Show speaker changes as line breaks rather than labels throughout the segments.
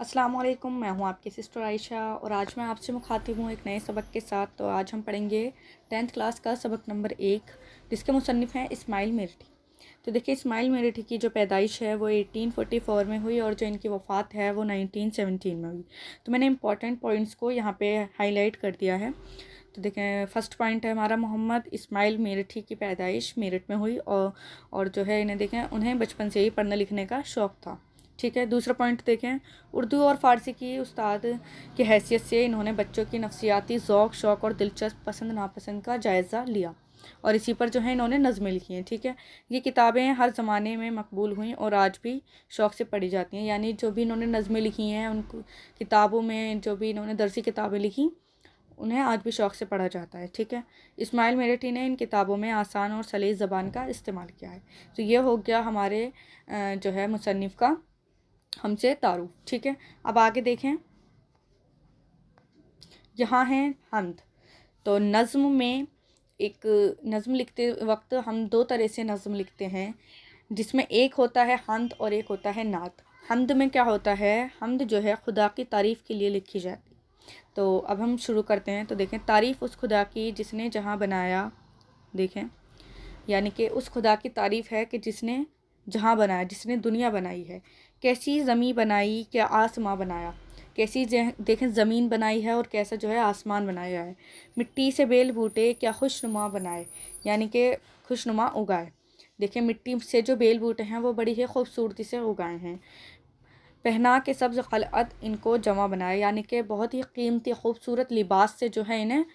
अस्सलाम वालेकुम, मैं हूँ आपकी सिस्टर आयशा और आज मैं आपसे मुखातिब हूँ एक नए सबक के साथ। तो आज हम पढ़ेंगे 10th क्लास का सबक नंबर 1, जिसके मुसन्निफ़ हैं इस्माइल मेरठी। तो देखिए, इस्माइल मेरठी की जो पैदाइश है वो 1844 में हुई और जो इनकी वफ़ात है वो 1917 में हुई। तो मैंने इंपॉर्टेंट पॉइंट्स को यहाँ पे हाईलाइट कर दिया है। तो देखें, फ़र्स्ट पॉइंट है हमारा, मोहम्मद इस्माइल मेरठी की पैदाइश मेरठ में हुई और जो है इन्हें देखें, उन्हें बचपन से ही पढ़ने लिखने का शौक़ था। ठीक है। दूसरा पॉइंट देखें, उर्दू और फ़ारसी की उस्ताद की हैसियत से इन्होंने बच्चों की नफ्सियाती ज़ौक़ शौक़ और दिलचस्प पसंद नापसंद का जायज़ा लिया और इसी पर जो है इन्होंने नज़में लिखी हैं। ठीक है। ये किताबें हर ज़माने में मकबूल हुई और आज भी शौक़ से पढ़ी जाती हैं। यानी जो भी इन्होंने नज़में लिखी हैं, उनको किताबों में जो भी इन्होंने दरसी किताबें लिखी, उन्हें आज भी शौक़ से पढ़ा जाता है। ठीक है। इस्माइल मेरठी ने इन किताबों में आसान और सलीस ज़बान का इस्तेमाल किया है। तो ये हो गया हमारे जो है मुसन्निफ़ का हमसे तारुफ। ठीक है। अब आगे देखें, यहाँ है हम्द। तो नज़्म में एक नज़्म लिखते वक्त हम दो तरह से नज़्म लिखते हैं, जिसमें एक होता है हम्द और एक होता है नात। हम्द में क्या होता है, हम्द जो है खुदा की तारीफ़ के लिए लिखी जाती है। तो अब हम शुरू करते हैं। तो देखें, तारीफ़ उस खुदा की जिसने जहाँ बनाया। देखें, यानी कि उस खुदा की तारीफ़ है कि जिसने जहाँ बनाया, जिसने दुनिया बनाई है। कैसी ज़मीं बनाई, क्या आसमां बनाया। कैसी देखें ज़मीन बनाई है और कैसा जो है आसमान बनाया है। मिट्टी से बेल बूटे क्या खुशनुमा बनाए, यानी कि खुशनुमा उगाए। देखें, मिट्टी से जो बेल बूटे हैं वो बड़ी ही खूबसूरती से उगाए हैं। पहना के सब्ज़ खलअत इनको जमा बनाया, यानी कि बहुत ही कीमती खूबसूरत लिबास से जो है इन्हें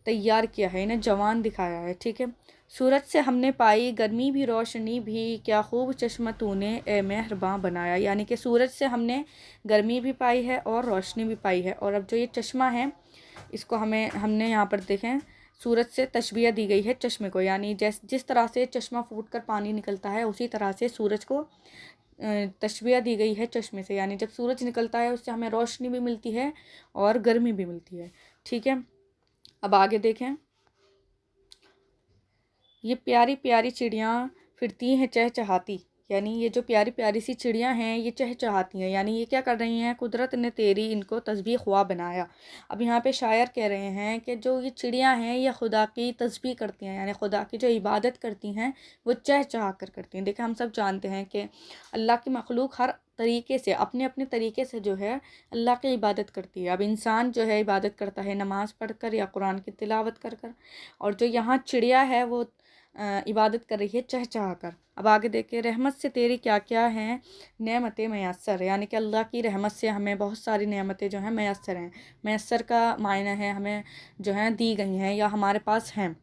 तैयार किया है, इन्हें जवान दिखाया है। ठीक है। सूरज से हमने पाई गर्मी भी रोशनी भी, क्या खूब चश्मा तूने ए मेहरबां बनाया, यानी कि सूरज से हमने गर्मी भी पाई है और रोशनी भी पाई है। और अब जो ये चश्मा है, इसको हमने यहाँ पर देखें, सूरज से तशबीह दी गई है चश्मे को, यानी जिस तरह से चश्मा फूट कर पानी निकलता है, उसी तरह से सूरज को तशबीह दी गई है चश्मे से। यानी जब सूरज निकलता है उससे हमें रोशनी भी मिलती है और गर्मी भी मिलती है। ठीक है। अब आगे देखें, ये प्यारी प्यारी चिड़ियाँ फिरती हैं चहचहाती, यानी ये जो प्यारी प्यारी सी चिड़ियाँ हैं ये चहचहाती हैं, यानी ये क्या कर रही हैं, कुदरत ने तेरी इनको तस्बीह ख्वाह बनाया। अब यहाँ पे शायर कह रहे हैं कि जो ये चिड़ियाँ हैं ये खुदा की तस्बीह करती हैं, यानी खुदा की जो इबादत करती हैं वो चहचहा कर करती हैं। देखिए, हम सब जानते हैं कि अल्लाह की मखलूक हर तरीके से अपने अपने तरीके से जो है अल्लाह की इबादत करती है। अब इंसान जो है इबादत करता है नमाज़ पढ़ कर या कुरान की तिलावत कर कर, और जो यहाँ चिड़िया है वो इबादत कर रही है चहचहा कर। अब आगे देखिए, रहमत से तेरी क्या क्या हैं नेमतें मैसर, यानी कि अल्लाह की रहमत से हमें बहुत सारी नेमतें जो हैं मैसर हैं। मैसर का मायना है हमें जो हैं दी गई हैं या हमारे पास हैं।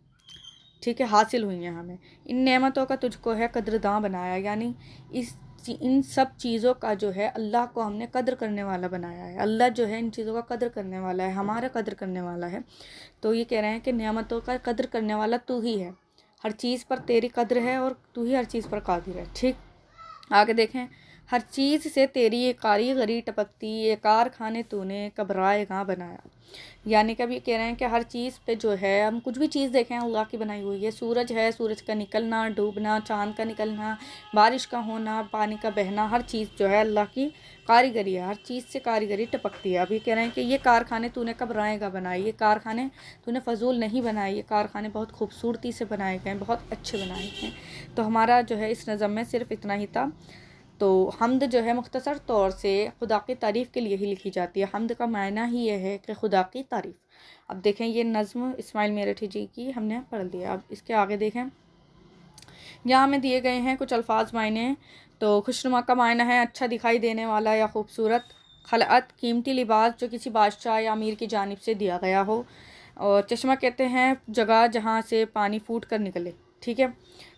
ठीक है, हासिल हुई हैं हमें। इन नेमतों का तुझको है कदरदां बनाया, यानी इन सब चीज़ों का जो है अल्लाह को हमने कदर करने वाला बनाया है। अल्लाह जो है इन चीज़ों का कदर करने वाला है, हमारा कदर करने वाला है। तो ये कह रहे हैं कि नेमतों का कदर करने वाला तू ही है, हर चीज़ पर तेरी कदर है और तू ही हर चीज़ पर कादिर है। ठीक। आगे देखें, हर चीज़ से तेरी ये कारीगरी टपकती, ये कारखाने तूने कब्राए कहाँ बनाया, यानी कि अभी कह रहे हैं कि हर चीज़ पे जो है हम कुछ भी चीज़ देखें अल्लाह की बनाई हुई है। सूरज है, सूरज का निकलना डूबना, चाँद का निकलना, बारिश का होना, पानी का बहना, हर चीज़ जो है अल्लाह की कारीगरी है, हर चीज़ से कारीगरी टपकती है। अभी कह रहे हैं कि ये कारखाने तूने कब बनाएगा बनाए, ये कारखाने तूने फजूल नहीं बनाए, ये कारखाने बहुत खूबसूरती से बनाए गए, बहुत अच्छे बनाए गए। तो हमारा जो है इस नज़म में सिर्फ इतना ही था। तो हम्द जो है मुख्तसर तौर से खुदा की तारीफ़ के लिए ही लिखी जाती है। हम्द का मायना ही ये है कि खुदा की तारीफ़। अब देखें, ये नज़्म इस्माइल मेरठी जी की हमने पढ़ लिया। अब इसके आगे देखें, यहाँ में दिए गए हैं कुछ अल्फाज मायने। तो खुशनुमा का मायना है अच्छा दिखाई देने वाला या खूबसूरत। खलअत कीमती लिबास जो किसी बादशाह या अमीर की जानिब से दिया गया हो। और चश्मा कहते हैं जगह जहाँ से पानी फूट कर निकले। ठीक है।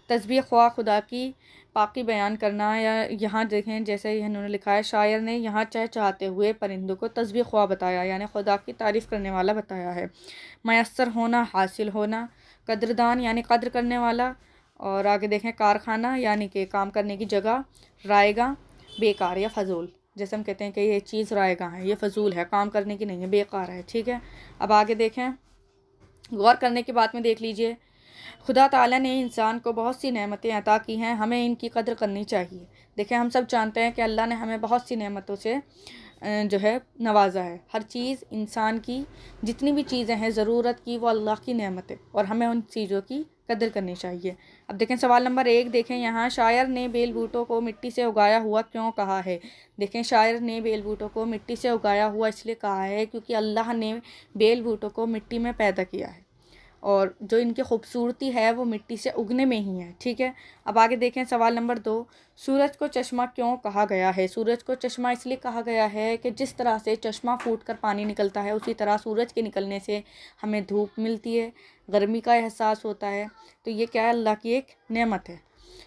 तस्बीह ख्वाह खुदा की पाकी बयान करना, या यहाँ देखें जैसे इन्होंने लिखा है, शायर ने यहाँ चहचहाते हुए परिंदों को तस्बीह ख्वाह बताया, यानी खुदा की तारीफ़ करने वाला बताया है। मैसर होना, हासिल होना। कदरदान यानी कद्र करने वाला। और आगे देखें, कारखाना यानी कि काम करने की जगह। रायगा बेकार या फजूल, जैसे हम कहते हैं कि ये चीज़ रायगा है, ये फजूल है, काम करने की नहीं है, बेकार है। ठीक है। अब आगे देखें, गौर करने की बात में देख लीजिए, खुदा ताला ने इंसान को बहुत सी नेमतें अता की हैं, हमें इनकी कदर करनी चाहिए। देखें, हम सब जानते हैं कि अल्लाह ने हमें बहुत सी नेमतों से جو ہے نوازا ہے۔ ہر چیز انسان کی جتنی بھی چیزیں ہیں ضرورت کی وہ اللہ کی نعمت ہے اور ہمیں ان چیزوں کی قدر کرنی چاہیے۔ اب دیکھیں سوال نمبر 1 دیکھیں یہاں، شاعر نے بیل بوٹوں کو مٹی سے اگایا ہوا کیوں کہا ہے؟ دیکھیں شاعر نے بیل بوٹوں کو مٹی سے اگایا ہوا اس لیے کہا ہے کیونکہ اللہ نے بیل بوٹوں کو مٹی میں پیدا کیا ہے اور جو ان کی خوبصورتی ہے وہ مٹی سے اگنے میں ہی ہے، ٹھیک ہے۔ اب آگے دیکھیں سوال نمبر 2، سورج کو چشمہ کیوں کہا گیا ہے؟ سورج کو چشمہ اس لیے کہا گیا ہے کہ جس طرح سے چشمہ پھوٹ کر پانی نکلتا ہے اسی طرح سورج کے نکلنے سے ہمیں دھوپ ملتی ہے، گرمی کا احساس ہوتا ہے، تو یہ کیا ہے؟ اللہ کی ایک نعمت ہے،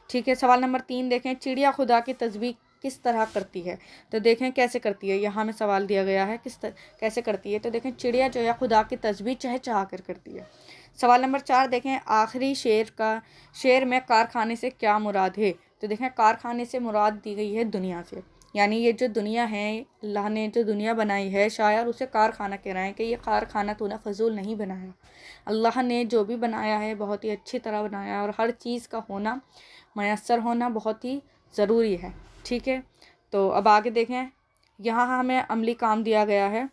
ٹھیک ہے۔ سوال نمبر 3 دیکھیں، چڑیا خدا کی تسبیح کس طرح کرتی ہے؟ تو دیکھیں کیسے کرتی ہے، یہاں میں سوال دیا گیا ہے کیسے کرتی ہے، تو دیکھیں چڑیا جو ہے خدا کی تسبیح چہچہا کر کرتی ہے۔ سوال نمبر 4 دیکھیں، آخری شعر میں کارخانے سے کیا مراد ہے؟ تو دیکھیں کارخانے سے مراد دی گئی ہے دنیا سے، یعنی یہ جو دنیا ہے، اللہ نے جو دنیا بنائی ہے، شاعر اسے کارخانہ کہہ رہے ہیں کہ یہ کارخانہ تو نے فضول نہیں بنایا، اللہ نے جو بھی بنایا ہے بہت ہی اچھی طرح بنایا ہے اور ہر چیز کا ہونا، میسر ہونا بہت ہی ضروری ہے، ٹھیک ہے۔ تو اب آگے دیکھیں، یہاں ہمیں عملی کام دیا گیا ہے۔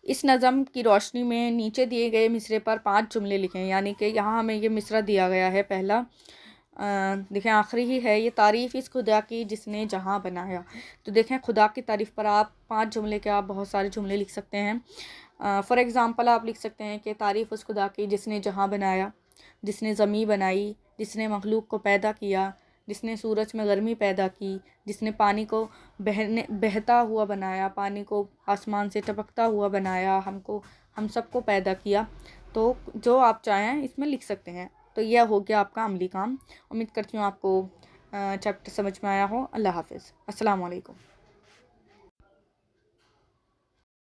اس نظم کی روشنی میں نیچے دیے گئے مصرے پر 5 جملے لکھیں، یعنی کہ یہاں ہمیں یہ مصرع دیا گیا ہے پہلا، دیکھیں آخری ہی ہے یہ، تعریف اس خدا کی جس نے جہاں بنایا۔ تو دیکھیں خدا کی تعریف پر آپ 5 جملے کے آپ بہت سارے جملے لکھ سکتے ہیں۔ فار ایگزامپل آپ لکھ سکتے ہیں کہ تعریف اس خدا کی جس نے جہاں بنایا، جس نے زمین بنائی، جس نے مخلوق کو پیدا کیا، جس نے سورج میں گرمی پیدا کی، جس نے پانی کو بہتا ہوا بنایا، پانی کو آسمان سے ٹپکتا ہوا بنایا، ہم سب کو پیدا کیا۔ تو جو آپ چاہیں اس میں لکھ سکتے ہیں۔ تو یہ ہو گیا آپ کا عملی کام۔ امید کرتی ہوں آپ کو چیپٹر سمجھ میں آیا ہو۔ اللہ حافظ، السلام علیکم۔